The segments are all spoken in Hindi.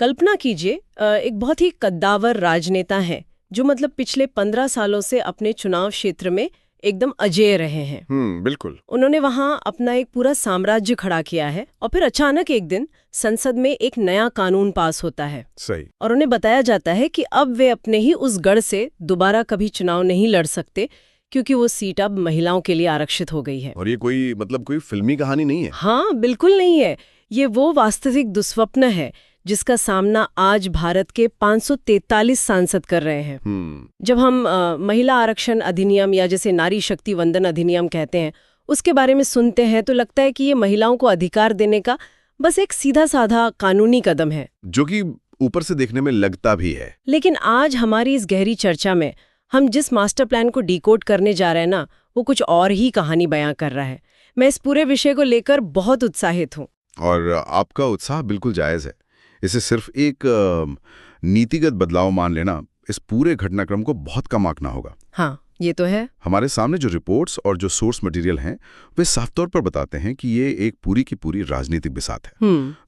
कल्पना कीजिए एक बहुत ही कद्दावर राजनेता है जो मतलब पिछले 15 सालों से अपने चुनाव क्षेत्र में एकदम अजेय रहे हैं। बिल्कुल। उन्होंने वहां अपना एक पूरा साम्राज्य खड़ा किया है और फिर अचानक एक दिन संसद में एक नया कानून पास होता है। सही। और उन्हें बताया जाता है कि अब वे अपने ही उस गढ़ से दोबारा कभी चुनाव नहीं लड़ सकते क्योंकि वो सीट अब महिलाओं के लिए आरक्षित हो गई है। और ये कोई फिल्मी कहानी नहीं है। हाँ, बिल्कुल नहीं है। ये वो वास्तविक दुस्वप्न है जिसका सामना आज भारत के 543 सांसद कर रहे हैं। जब हम महिला आरक्षण अधिनियम या जैसे नारी शक्ति वंदन अधिनियम कहते हैं उसके बारे में सुनते हैं तो लगता है कि ये महिलाओं को अधिकार देने का बस एक सीधा साधा कानूनी कदम है, जो कि ऊपर से देखने में लगता भी है। लेकिन आज हमारी इस गहरी चर्चा में हम जिस मास्टर प्लान को डिकोड करने जा रहे हैं ना, वो कुछ और ही कहानी बयां कर रहा है। मैं इस पूरे विषय को लेकर बहुत उत्साहित हूँ। और आपका उत्साह बिल्कुल जायज है। इसे सिर्फ एक नीतिगत बदलाव मान लेना इस पूरे घटनाक्रम को बहुत कम आंकना होगा। हाँ, ये तो है। हमारे सामने जो रिपोर्ट्स और जो सोर्स मटेरियल हैं वे साफ तौर पर बताते हैं कि ये एक पूरी की पूरी राजनीतिक बिसात है।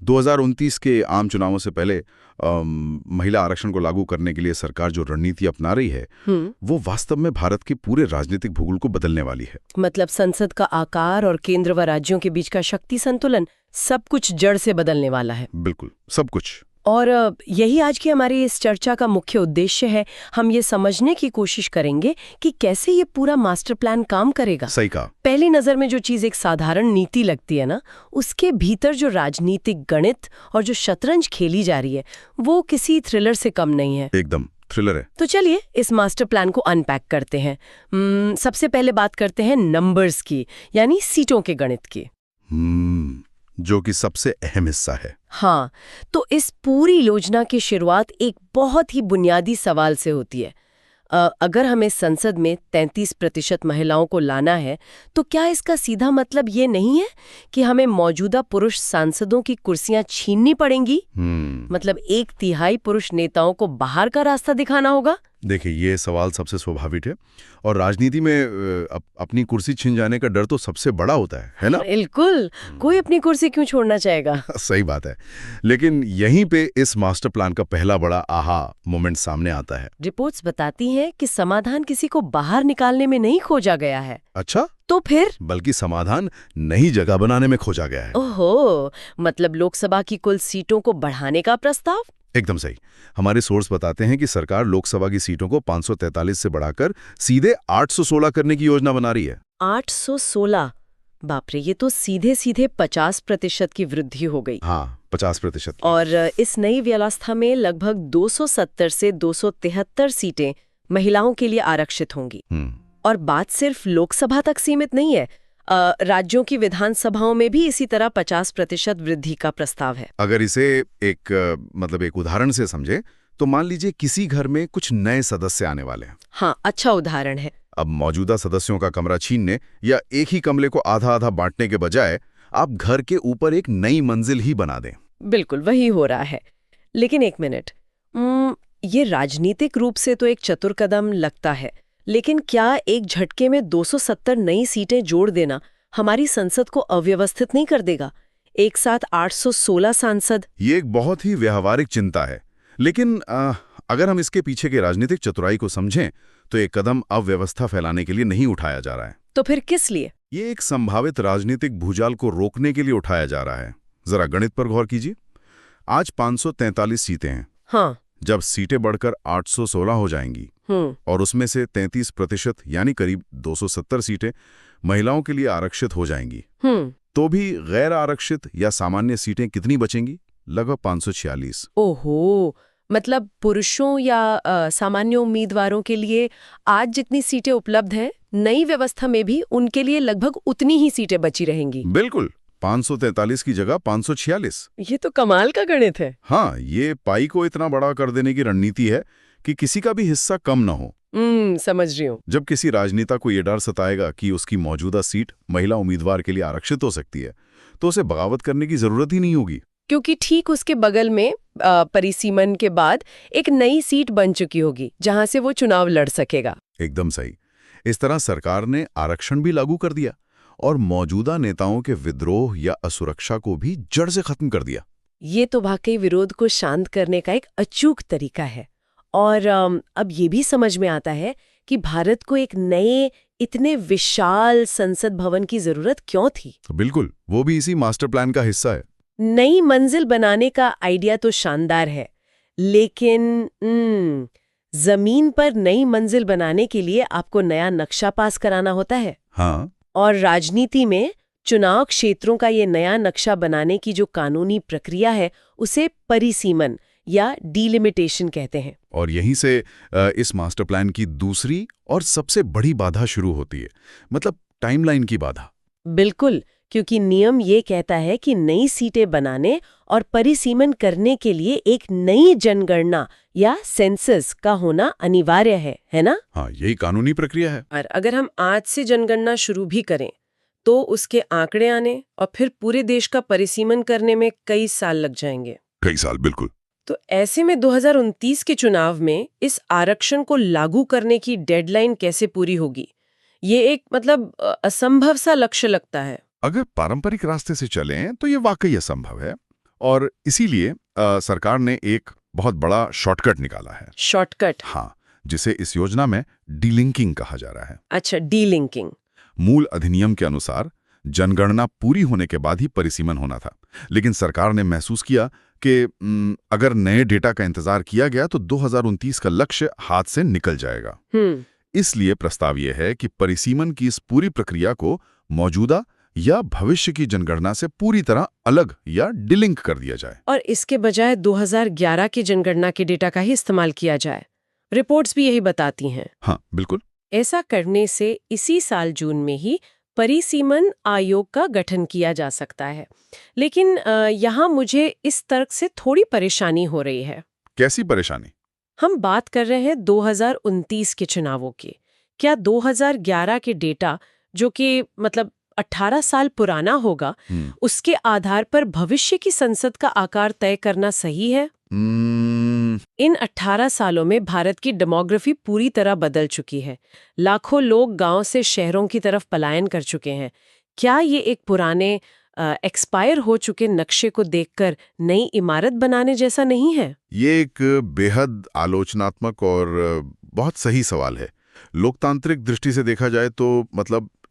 2029 के आम चुनावों से पहले महिला आरक्षण को लागू करने के लिए सरकार जो रणनीति अपना रही है वो वास्तव में भारत के पूरे राजनीतिक भूगोल को बदलने वाली है। मतलब संसद का आकार और केंद्र व राज्यों के बीच का शक्ति संतुलन सब कुछ जड़ से बदलने वाला है। बिल्कुल, सब कुछ। और यही आज की हमारी इस चर्चा का मुख्य उद्देश्य है। हम ये समझने की कोशिश करेंगे कि कैसे ये पूरा मास्टर प्लान काम करेगा। सही कहा। पहली नजर में जो चीज एक साधारण नीति लगती है ना, उसके भीतर जो राजनीतिक गणित और जो शतरंज खेली जा रही है वो किसी थ्रिलर से कम नहीं है। एकदम थ्रिलर है। तो चलिए इस मास्टर प्लान को अनपैक करते हैं। सबसे पहले बात करते हैं नंबर्स की, यानी सीटों के गणित की। जो कि सबसे अहम हिस्सा है। हाँ, तो इस पूरी योजना की शुरुआत एक बहुत ही बुनियादी सवाल से होती है। अगर हमें संसद में 33% महिलाओं को लाना है तो क्या इसका सीधा मतलब ये नहीं है कि हमें मौजूदा पुरुष सांसदों की कुर्सियां छीननी पड़ेंगी? मतलब 1/3 पुरुष नेताओं को बाहर का रास्ता दिखाना होगा? देखिए, ये सवाल सबसे स्वाभाविक है और राजनीति में अपनी कुर्सी छिन जाने का डर तो सबसे बड़ा होता है ना? बिल्कुल, कोई अपनी कुर्सी क्यों छोड़ना चाहेगा? सही बात है। लेकिन यहीं पे इस मास्टर प्लान का पहला बड़ा आहा मोमेंट सामने आता है। रिपोर्ट्स बताती हैं कि समाधान किसी को बाहर निकालने में नहीं खोजा गया है। अच्छा? तो फिर? बल्कि समाधान नई जगह बनाने में खोजा गया है। ओहो, मतलब लोकसभा की कुल सीटों को बढ़ाने का प्रस्ताव? एकदम सही। हमारे सोर्स बताते हैं कि सरकार लोकसभा की सीटों को 543 से बढ़ाकर सीधे 816 करने की योजना बना रही है। 816? बाप रे, ये तो सीधे सीधे 50% की वृद्धि हो गई। हाँ, 50%। और इस नई व्यवस्था में लगभग 270 से 273 सीटें महिलाओं के लिए आरक्षित होंगी। और बात सिर्फ लोकसभा तक सीमित नहीं है, राज्यों की विधानसभाओं में भी इसी तरह 50% वृद्धि का प्रस्ताव है। अगर इसे एक उदाहरण से समझे तो मान लीजिए किसी घर में कुछ नए सदस्य आने वाले हैं। हाँ, अच्छा उदाहरण है। अब मौजूदा सदस्यों का कमरा छीनने या एक ही कमरे को आधा आधा बांटने के बजाय आप घर के ऊपर एक नई मंजिल ही बना दें। बिल्कुल वही हो रहा है। लेकिन एक मिनट, ये राजनीतिक रूप से तो एक चतुर कदम लगता है, लेकिन क्या एक झटके में 270 नई सीटें जोड़ देना हमारी संसद को अव्यवस्थित नहीं कर देगा? एक साथ 816 सांसद। ये एक बहुत ही व्यावहारिक चिंता है, लेकिन अगर हम इसके पीछे के राजनीतिक चतुराई को समझें तो एक कदम अव्यवस्था फैलाने के लिए नहीं उठाया जा रहा है। तो फिर किस लिए? ये एक संभावित राजनीतिक भूचाल को रोकने के लिए उठाया जा रहा है। जरा गणित पर गौर कीजिए। आज 543 सीटें हैं। हाँ। जब सीटें बढ़कर 816 हो जाएंगी और उसमें से 33% यानी करीब 270 सीटें महिलाओं के लिए आरक्षित हो जाएंगी, तो भी गैर आरक्षित या सामान्य सीटें कितनी बचेंगी? लगभग 546। ओहो, मतलब पुरुषों या सामान्य उम्मीदवारों के लिए आज जितनी सीटें उपलब्ध हैं, नई व्यवस्था में भी उनके लिए लगभग उतनी ही सीटें बची रहेंगी। बिल्कुल, 543 की जगह 546। ये तो कमाल का गणित है। हाँ, ये पाई को इतना बड़ा कर देने की रणनीति है कि किसी का भी हिस्सा कम न हो। समझ रही हूँ। जब किसी राजनेता को ये डर सताएगा कि उसकी मौजूदा सीट महिला उम्मीदवार के लिए आरक्षित हो सकती है, तो उसे बगावत करने की जरूरत ही नहीं होगी, क्योंकि ठीक उसके बगल में परिसीमन के बाद एक नई सीट बन चुकी होगी जहां से वो चुनाव लड़ सकेगा। एकदम सही। इस तरह सरकार ने आरक्षण भी लागू कर दिया और मौजूदा नेताओं के विद्रोह या असुरक्षा को भी जड़ से खत्म कर दिया। ये तो वाकई विरोध को शांत करने का एक अचूक तरीका है। और अब ये भी समझ में आता है कि भारत को एक नए इतने विशाल संसद भवन की जरूरत क्यों थी। बिल्कुल, वो भी इसी मास्टर प्लान का हिस्सा है। नई मंजिल बनाने का आइडिया तो शानदार है, लेकिन जमीन पर नई मंजिल बनाने के लिए आपको नया नक्शा पास कराना होता है। हाँ। और राजनीति में चुनाव क्षेत्रों का ये नया नक्शा बनाने की जो कानूनी प्रक्रिया है उसे परिसीमन या डिलिमिटेशन कहते हैं। और यहीं से इस मास्टर प्लान की दूसरी और सबसे बड़ी बाधा शुरू होती है, मतलब टाइमलाइन की बाधा। बिल्कुल, क्योंकि नियम ये कहता है कि नई सीटें बनाने और परिसीमन करने के लिए एक नई जनगणना या सेंसस का होना अनिवार्य है ना? हाँ, यही कानूनी प्रक्रिया है। और अगर हम आज से जनगणना शुरू भी करें तो उसके आंकड़े आने और फिर पूरे देश का परिसीमन करने में कई साल लग जाएंगे। कई साल, बिल्कुल। तो ऐसे में 2029 के चुनाव में इस आरक्षण को लागू करने की डेडलाइन कैसे पूरी होगी? ये एक असंभव सा लक्ष्य लगता है। अगर पारंपरिक रास्ते से चलें तो ये वाकई असंभव है, और इसीलिए सरकार ने एक बहुत बड़ा शॉर्टकट निकाला है। शॉर्टकट? हाँ, जिसे इस योजना में डीलिंकिंग कहा जा रहा है। अच्छा, डीलिंकिंग। मूल अधिनियम के अनुसार जनगणना पूरी होने के बाद ही परिसीमन होना था, लेकिन सरकार ने महसूस किया कि अगर नए डेटा का इंतजार किया गया तो 2029 का लक्ष्य हाथ से निकल जाएगा। इसलिए प्रस्ताव यह है कि परिसीमन की इस पूरी प्रक्रिया को मौजूदा या भविष्य की जनगणना से पूरी तरह अलग या डिलिंक कर दिया जाए, और इसके बजाय 2011 की जनगणना के डेटा का ही इस्तेमाल किया जाए। रिपोर्ट्स भी यही बताती हैं। हाँ, बिल्कुल। ऐसा करने से इसी साल जून में ही परिसीमन आयोग का गठन किया जा सकता है। लेकिन यहाँ मुझे इस तर्क से थोड़ी परेशानी हो रही है। कैसी परेशानी? हम बात कर रहे हैं 2029 के चुनावों की। क्या 2011 के डेटा, जो कि 18 साल पुराना होगा, उसके आधार पर भविष्य की संसद का आकार तय करना सही है? इन 18 सालों में भारत की डेमोग्राफी पूरी तरह बदल चुकी है। लाखों लोग गांव से शहरों की तरफ पलायन कर चुके हैं। क्या ये एक पुराने एक्सपायर हो चुके नक्शे को देखकर नई इमारत बनाने जैसा नहीं है? ये एक बेहद आलोचनात्मक और बहुत सही सवाल है। लोकतांत्रिक दृष्टि से देखा जाए तो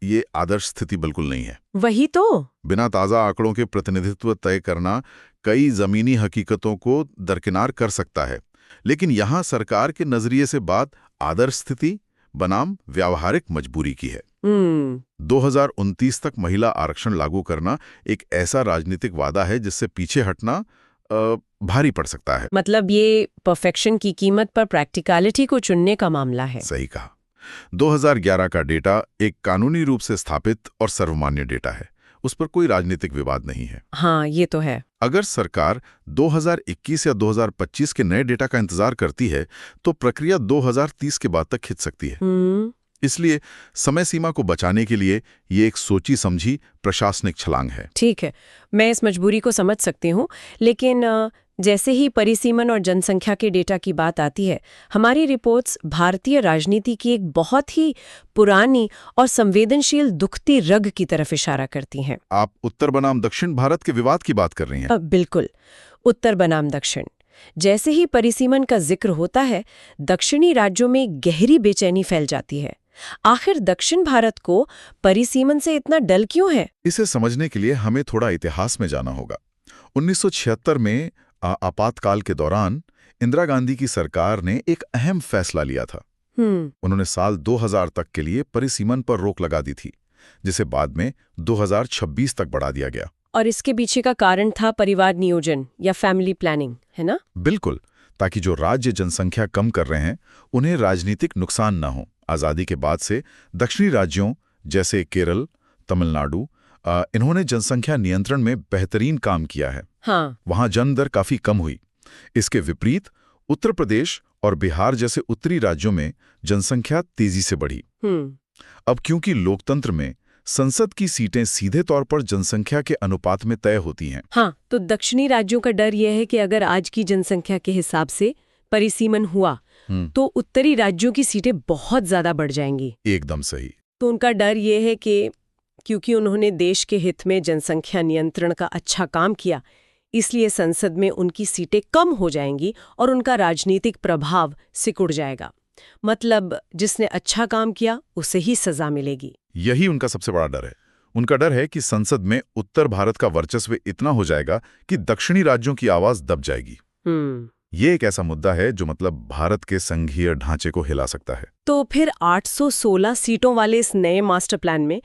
ये आदर्श स्थिति बिल्कुल नहीं है। वही तो। बिना ताज़ा आंकड़ों के प्रतिनिधित्व तय करना कई जमीनी हकीकतों को दरकिनार कर सकता है, लेकिन यहाँ सरकार के नजरिए से बात आदर्श स्थिति बनाम व्यावहारिक मजबूरी की है। 2029 तक महिला आरक्षण लागू करना एक ऐसा राजनीतिक वादा है जिससे पीछे हटना भारी पड़ सकता है। ये परफेक्शन की कीमत पर प्रैक्टिकलिटी को चुनने का मामला है। सही कहा। 2011 का डेटा एक कानूनी रूप से स्थापित और सर्वमान्य डेटा है, उस पर कोई राजनीतिक विवाद नहीं है। हाँ, ये तो है। अगर सरकार 2021 या 2025 के नए डेटा का इंतजार करती है तो प्रक्रिया 2030 के बाद तक खिंच सकती है। इसलिए समय सीमा को बचाने के लिए ये एक सोची समझी प्रशासनिक छलांग है। ठीक है, मैं इस मजबूरी को समझ सकती हूँ, लेकिन जैसे ही परिसीमन और जनसंख्या के डेटा की बात आती है, हमारी रिपोर्ट्स भारतीय राजनीति की एक बहुत ही पुरानी और संवेदनशील दुखती रग की तरफ इशारा करती हैं। आप उत्तर बनाम दक्षिण भारत के विवाद की बात कर रही हैं? बिल्कुल, उत्तर बनाम दक्षिण। जैसे ही परिसीमन का जिक्र होता है, दक्षिणी राज्यों में गहरी बेचैनी फैल जाती है। आखिर दक्षिण भारत को परिसीमन से इतना डर क्यों है? इसे समझने के लिए हमें थोड़ा इतिहास में जाना होगा। 1976 में आपातकाल के दौरान इंदिरा गांधी की सरकार ने एक अहम फैसला लिया था। उन्होंने साल 2000 तक के लिए परिसीमन पर रोक लगा दी थी, जिसे बाद में 2026 तक बढ़ा दिया गया। और इसके पीछे का कारण था परिवार नियोजन या फैमिली प्लानिंग, है ना? बिल्कुल, ताकि जो राज्य जनसंख्या कम कर रहे हैं उन्हें राजनीतिक नुकसान न हो। आज़ादी के बाद से दक्षिणी राज्यों जैसे केरल, तमिलनाडु, इन्होंने जनसंख्या नियंत्रण में बेहतरीन काम किया है। हाँ। वहां जन्म दर काफी कम हुई। इसके विपरीत उत्तर प्रदेश और बिहार जैसे उत्तरी राज्यों में जनसंख्या तेजी से बढ़ी। अब क्योंकि लोकतंत्र में संसद की सीटें सीधे तौर पर जनसंख्या के अनुपात में तय होती हैं। हाँ, तो दक्षिणी राज्यों का डर यह है कि अगर आज की जनसंख्या के हिसाब से परिसीमन हुआ तो उत्तरी राज्यों की सीटें बहुत ज्यादा बढ़ जाएंगी। एकदम सही। तो उनका डर यह है कि क्योंकि उन्होंने देश के हित में जनसंख्या नियंत्रण का अच्छा काम किया, इसलिए संसद में उनकी सीटें कम हो जाएंगी और उनका राजनीतिक प्रभाव सिकुड़ जाएगा। मतलब जिसने अच्छा काम किया उसे ही सजा मिलेगी। यही उनका सबसे बड़ा डर है। उनका डर है कि संसद में उत्तर भारत का वर्चस्व इतना हो जाएगा कि दक्षिणी राज्यों की आवाज दब जाएगी। ये एक ऐसा मुद्दा है जो मतलब भारत के संघीय ढांचे को हिला सकता है। तो फिर 816 सीटों वाले इस नए मास्टर प्लान में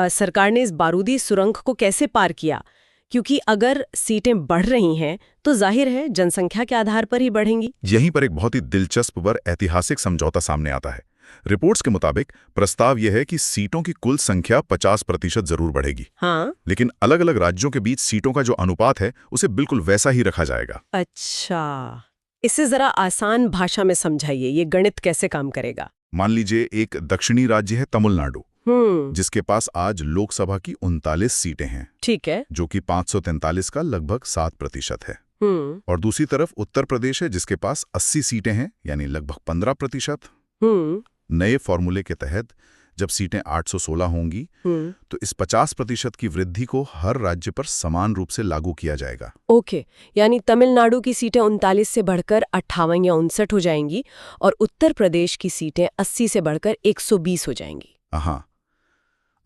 सरकार ने इस बारूदी सुरंग को कैसे पार किया? क्योंकि अगर सीटें बढ़ रही हैं तो जाहिर है जनसंख्या के आधार पर ही बढ़ेंगी। यहीं पर एक बहुत ही दिलचस्प और ऐतिहासिक समझौता सामने आता है। रिपोर्ट्स के मुताबिक प्रस्ताव यह है कि सीटों की कुल संख्या 50% जरूर बढ़ेगी। हाँ? लेकिन अलग अलग राज्यों के बीच सीटों का जो अनुपात है उसे बिल्कुल वैसा ही रखा जाएगा। अच्छा, इसे जरा आसान भाषा में समझाइए, ये गणित कैसे काम करेगा? मान लीजिए एक दक्षिणी राज्य है तमिलनाडु, जिसके पास आज लोकसभा की 39 सीटें हैं। ठीक है। जो कि 543 का लगभग 7% है। और दूसरी तरफ उत्तर प्रदेश है जिसके पास 80 सीटें हैं, यानी लगभग 15%। नए फॉर्मूले के तहत जब सीटें 816 होंगी तो इस 50% की वृद्धि को हर राज्य पर समान रूप से लागू किया जाएगा। ओके, यानी तमिलनाडु की सीटें 39 से बढ़कर 58 या 59 हो जाएंगी और उत्तर प्रदेश की सीटें 80 से बढ़कर 120 हो जाएंगी। हाँ,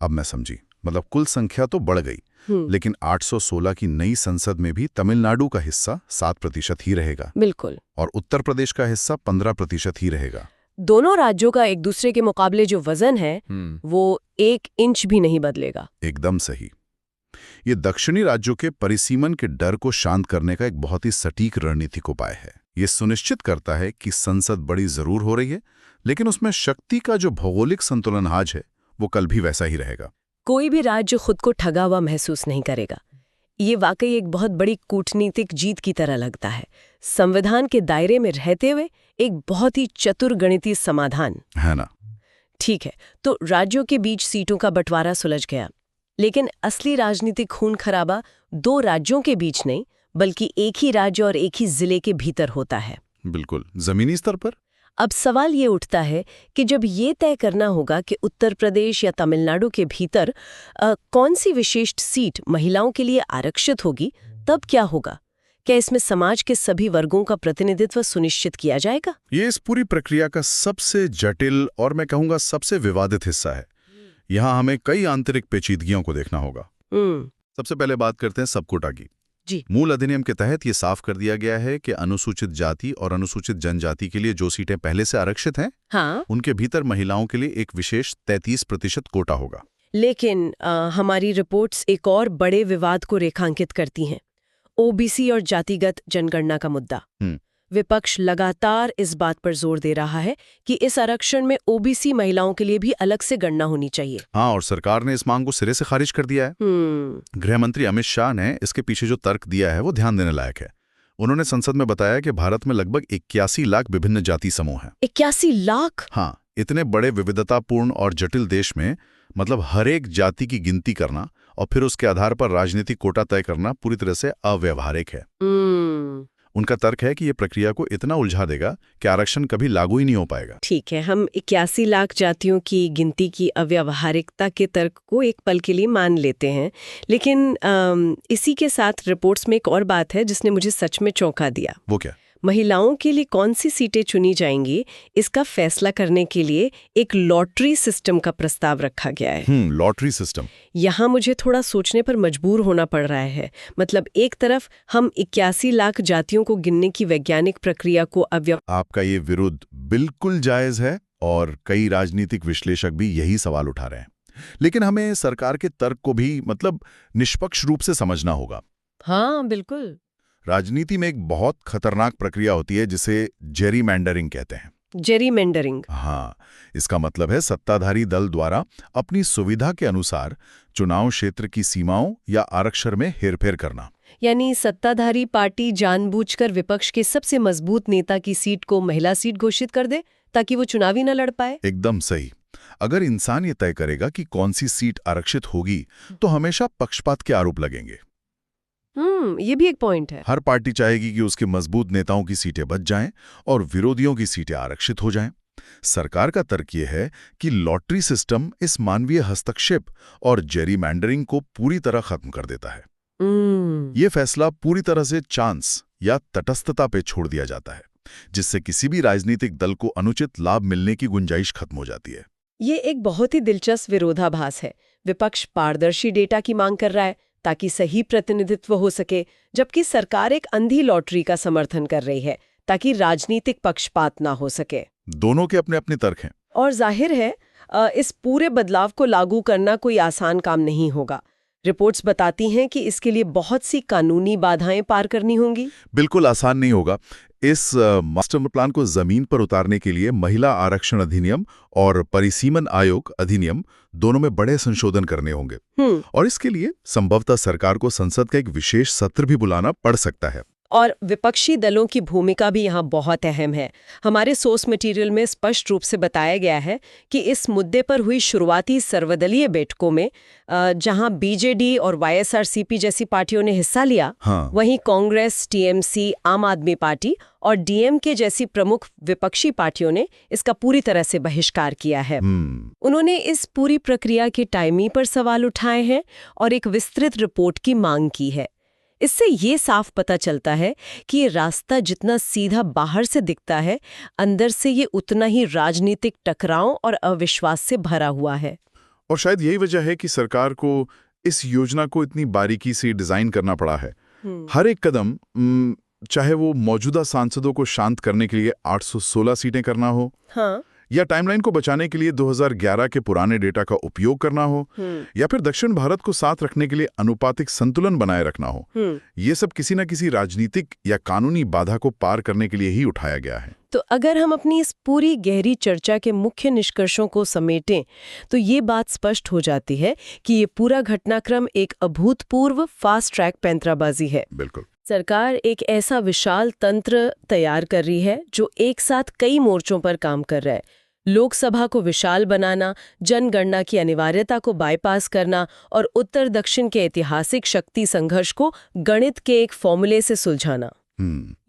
अब मैं समझी। मतलब कुल संख्या तो बढ़ गई, लेकिन 816 की नई संसद में भी तमिलनाडु का हिस्सा 7% ही रहेगा। बिल्कुल। और उत्तर प्रदेश का हिस्सा 15% ही रहेगा। दोनों राज्यों का एक दूसरे के मुकाबले जो वजन है वो 1 इंच भी नहीं बदलेगा। एकदम सही। ये दक्षिणी राज्यों के परिसीमन के डर को शांत करने का एक बहुत ही सटीक रणनीतिक उपाय है। ये सुनिश्चित करता है कि संसद बड़ी जरूर हो रही है, लेकिन उसमें शक्ति का जो भौगोलिक संतुलन आज है वो कल भी वैसा ही रहेगा। कोई भी राज्य खुद को ठगा हुआ महसूस नहीं करेगा। ये वाकई एक बहुत बड़ी कूटनीतिक जीत की तरह लगता है। संविधान के दायरे में रहते हुए एक बहुत ही चतुर गणितीय समाधान है ना? ठीक है, तो राज्यों के बीच सीटों का बंटवारा सुलझ गया, लेकिन असली राजनीतिक खून खराबा 2 राज्यों के बीच नहीं, बल्कि एक ही राज्य और एक ही जिले के भीतर होता है। बिल्कुल, जमीनी स्तर पर। अब सवाल ये उठता है कि जब ये तय करना होगा कि उत्तर प्रदेश या तमिलनाडु के भीतर कौन सी विशेष सीट महिलाओं के लिए आरक्षित होगी, तब क्या होगा? क्या इसमें समाज के सभी वर्गों का प्रतिनिधित्व सुनिश्चित किया जाएगा? ये इस पूरी प्रक्रिया का सबसे जटिल और मैं कहूँगा सबसे विवादित हिस्सा है। यहाँ हमें कई आंतरिक पेचीदगियों को देखना होगा। सबसे पहले बात करते हैं सबकोटा की। जी। मूल अधिनियम के तहत ये साफ कर दिया गया है कि अनुसूचित जाति और अनुसूचित जनजाति के लिए जो सीटें पहले से आरक्षित हैं, हाँ? उनके भीतर महिलाओं के लिए एक विशेष 33% कोटा होगा। लेकिन हमारी रिपोर्ट्स एक और बड़े विवाद को रेखांकित करती हैं, ओबीसी और जातिगत जनगणना का मुद्दा। विपक्ष लगातार इस बात पर जोर दे रहा है कि इस आरक्षण में ओबीसी महिलाओं के लिए भी अलग से गणना होनी चाहिए। हाँ, और सरकार ने इस मांग को सिरे से खारिज कर दिया है। गृह मंत्री अमित शाह ने इसके पीछे जो तर्क दिया है वो ध्यान देने लायक है। उन्होंने संसद में बताया कि भारत में लगभग 81 लाख विभिन्न जाति समूह हैं। 81 लाख? हाँ, इतने बड़े विविधतापूर्ण और जटिल देश में मतलब हर एक जाति की गिनती करना और फिर उसके आधार पर राजनीतिक कोटा तय करना पूरी तरह से अव्यावहारिक है। उनका तर्क है कि ये प्रक्रिया को इतना उलझा देगा कि आरक्षण कभी लागू ही नहीं हो पाएगा। ठीक है, हम 81 लाख जातियों की गिनती की अव्यावहारिकता के तर्क को एक पल के लिए मान लेते हैं, लेकिन इसी के साथ रिपोर्ट्स में एक और बात है जिसने मुझे सच में चौंका दिया। वो क्या? महिलाओं के लिए कौन सी सीटें चुनी जाएंगी, इसका फैसला करने के लिए एक लॉटरी सिस्टम का प्रस्ताव रखा गया है। Lottery system. यहाँ मुझे थोड़ा सोचने पर मजबूर होना पड़ रहा है। मतलब एक तरफ हम 81 लाख जातियों को गिनने की वैज्ञानिक प्रक्रिया को आपका ये विरोध बिल्कुल जायज है और कई राजनीतिक विश्लेषक भी यही सवाल उठा रहे हैं, लेकिन हमें सरकार के तर्क को भी मतलब निष्पक्ष रूप से समझना होगा। हाँ बिल्कुल। राजनीति में एक बहुत खतरनाक प्रक्रिया होती है जिसे जेरीमैंडरिंग कहते हैं। जेरीमैंडरिंग? हाँ, इसका मतलब है सत्ताधारी दल द्वारा अपनी सुविधा के अनुसार चुनाव क्षेत्र की सीमाओं या आरक्षण में हेरफेर करना। यानी सत्ताधारी पार्टी जानबूझकर विपक्ष के सबसे मजबूत नेता की सीट को महिला सीट घोषित कर दे ताकि वो चुनावी न लड़ पाए। एकदम सही। अगर इंसान ये तय करेगा कि कौन सी सीट आरक्षित होगी तो हमेशा पक्षपात के आरोप लगेंगे। ये भी एक पॉइंट है। हर पार्टी चाहेगी कि उसके मजबूत नेताओं की सीटें बच जाएं और विरोधियों की सीटें आरक्षित हो जाएं। सरकार का तर्क यह है कि लॉटरी सिस्टम इस मानवीय हस्तक्षेप और जेरीमैंडरिंग को पूरी तरह खत्म कर देता है। ये फैसला पूरी तरह से चांस या तटस्थता पे छोड़ दिया जाता है, जिससे किसी भी राजनीतिक दल को अनुचित लाभ मिलने की गुंजाइश खत्म हो जाती है। ये एक बहुत ही दिलचस्प विरोधाभास है। विपक्ष पारदर्शी डेटा की मांग कर रहा है ताकि सही प्रतिनिधित्व हो सके, जबकि सरकार एक अंधी लॉटरी का समर्थन कर रही है ताकि राजनीतिक पक्षपात ना हो सके। दोनों के अपने अपने तर्क हैं। और जाहिर है इस पूरे बदलाव को लागू करना कोई आसान काम नहीं होगा। रिपोर्ट्स बताती हैं कि इसके लिए बहुत सी कानूनी बाधाएं पार करनी होंगी। बिल्कुल आसान नहीं होगा। इस मास्टर प्लान को जमीन पर उतारने के लिए महिला आरक्षण अधिनियम और परिसीमन आयोग अधिनियम दोनों में बड़े संशोधन करने होंगे। और इसके लिए संभवतः सरकार को संसद का एक विशेष सत्र भी बुलाना पड़ सकता है। और विपक्षी दलों की भूमिका भी यहाँ बहुत अहम है। हमारे सोर्स मटेरियल में स्पष्ट रूप से बताया गया है कि इस मुद्दे पर हुई शुरुआती सर्वदलीय बैठकों में जहाँ बीजेडी और वाईएसआरसीपी जैसी पार्टियों ने हिस्सा लिया, वहीं कांग्रेस, टीएमसी, आम आदमी पार्टी और डीएमके जैसी प्रमुख विपक्षी पार्टियों ने इसका पूरी तरह से बहिष्कार किया है। उन्होंने इस पूरी प्रक्रिया के टाइमिंग पर सवाल उठाए हैं और एक विस्तृत रिपोर्ट की मांग की है। इससे ये साफ पता चलता है कि ये रास्ता जितना सीधा बाहर से दिखता है, अंदर से ये उतना ही राजनीतिक टकराव और अविश्वास से भरा हुआ है। और शायद यही वजह है कि सरकार को इस योजना को इतनी बारीकी से डिजाइन करना पड़ा है। हर एक कदम, चाहे वो मौजूदा सांसदों को शांत करने के लिए 816 सीटें करना हो, या टाइमलाइन को बचाने के लिए 2011 के पुराने डेटा का उपयोग करना हो, या फिर दक्षिण भारत को साथ रखने के लिए अनुपातिक संतुलन बनाए रखना हो, ये सब किसी न किसी राजनीतिक या कानूनी बाधा को पार करने के लिए ही उठाया गया है। तो अगर हम अपनी इस पूरी गहरी चर्चा के मुख्य निष्कर्षों को समेटें तो ये बात स्पष्ट हो जाती है कि ये पूरा घटनाक्रम एक अभूतपूर्व फास्ट ट्रैक पैंतराबाजी है। बिल्कुल। सरकार एक ऐसा विशाल तंत्र तैयार कर रही है जो एक साथ कई मोर्चों पर काम कर रहा है। लोकसभा को विशाल बनाना, जनगणना की अनिवार्यता को बाईपास करना और उत्तर दक्षिण के ऐतिहासिक शक्ति संघर्ष को गणित के एक फॉर्मूले से सुलझाना।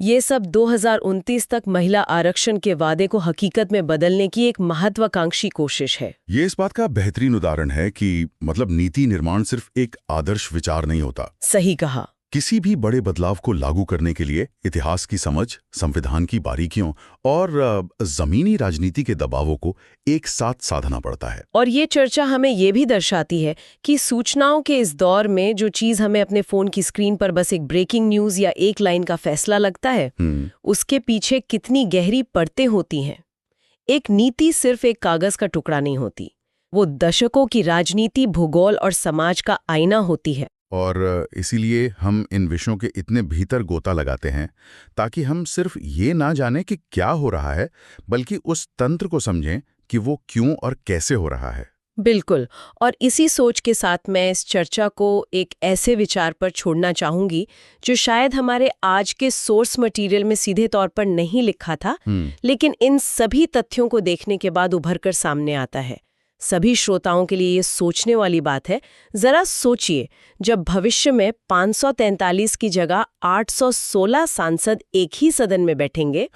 ये सब 2029 तक महिला आरक्षण के वादे को हकीकत में बदलने की एक महत्वाकांक्षी कोशिश है। ये इस बात का बेहतरीन उदाहरण है कि नीति निर्माण सिर्फ एक आदर्श विचार नहीं होता। सही कहा। किसी भी बड़े बदलाव को लागू करने के लिए इतिहास की समझ, संविधान की बारीकियों और जमीनी राजनीति के दबावों को एक साथ साधना पड़ता है। और ये चर्चा हमें ये भी दर्शाती है कि सूचनाओं के इस दौर में जो चीज हमें अपने फोन की स्क्रीन पर बस एक ब्रेकिंग न्यूज या एक लाइन का फैसला लगता है, उसके पीछे कितनी गहरी परतें होती हैं। एक नीति सिर्फ एक कागज का टुकड़ा नहीं होती, वो दशकों की राजनीति, भूगोल और समाज का आईना होती है। और इसीलिए हम इन विषयों के इतने भीतर गोता लगाते हैं ताकि हम सिर्फ ये ना जाने कि क्या हो रहा है, बल्कि उस तंत्र को समझें कि वो क्यों और कैसे हो रहा है। बिल्कुल। और इसी सोच के साथ मैं इस चर्चा को एक ऐसे विचार पर छोड़ना चाहूंगी जो शायद हमारे आज के सोर्स मटेरियल में सीधे तौर पर नहीं लिखा था, लेकिन इन सभी तथ्यों को देखने के बाद उभर कर सामने आता है। सभी श्रोताओं के लिए ये सोचने वाली बात है। जरा सोचिए, जब भविष्य में 543 की जगह 816 सांसद एक ही सदन में बैठेंगे,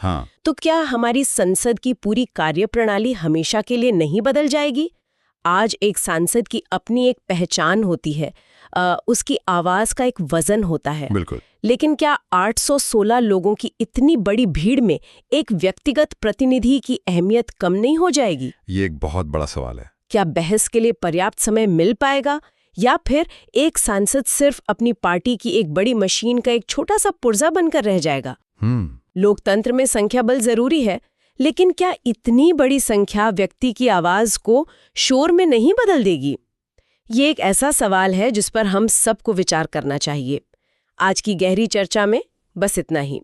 तो क्या हमारी संसद की पूरी कार्यप्रणाली हमेशा के लिए नहीं बदल जाएगी? आज एक सांसद की अपनी एक पहचान होती है, उसकी आवाज का एक वजन होता है। बिल्कुल। लेकिन क्या 816 लोगों की इतनी बड़ी भीड़ में एक व्यक्तिगत प्रतिनिधि की अहमियत कम नहीं हो जाएगी? ये एक बहुत बड़ा सवाल है। क्या बहस के लिए पर्याप्त समय मिल पाएगा, या फिर एक सांसद सिर्फ अपनी पार्टी की एक बड़ी मशीन का एक छोटा सा पुर्जा बनकर रह जाएगा? लोकतंत्र में संख्या बल जरूरी है, लेकिन क्या इतनी बड़ी संख्या व्यक्ति की आवाज को शोर में नहीं बदल देगी? ये एक ऐसा सवाल है जिस पर हम सबको विचार करना चाहिए। आज की गहरी चर्चा में बस इतना ही।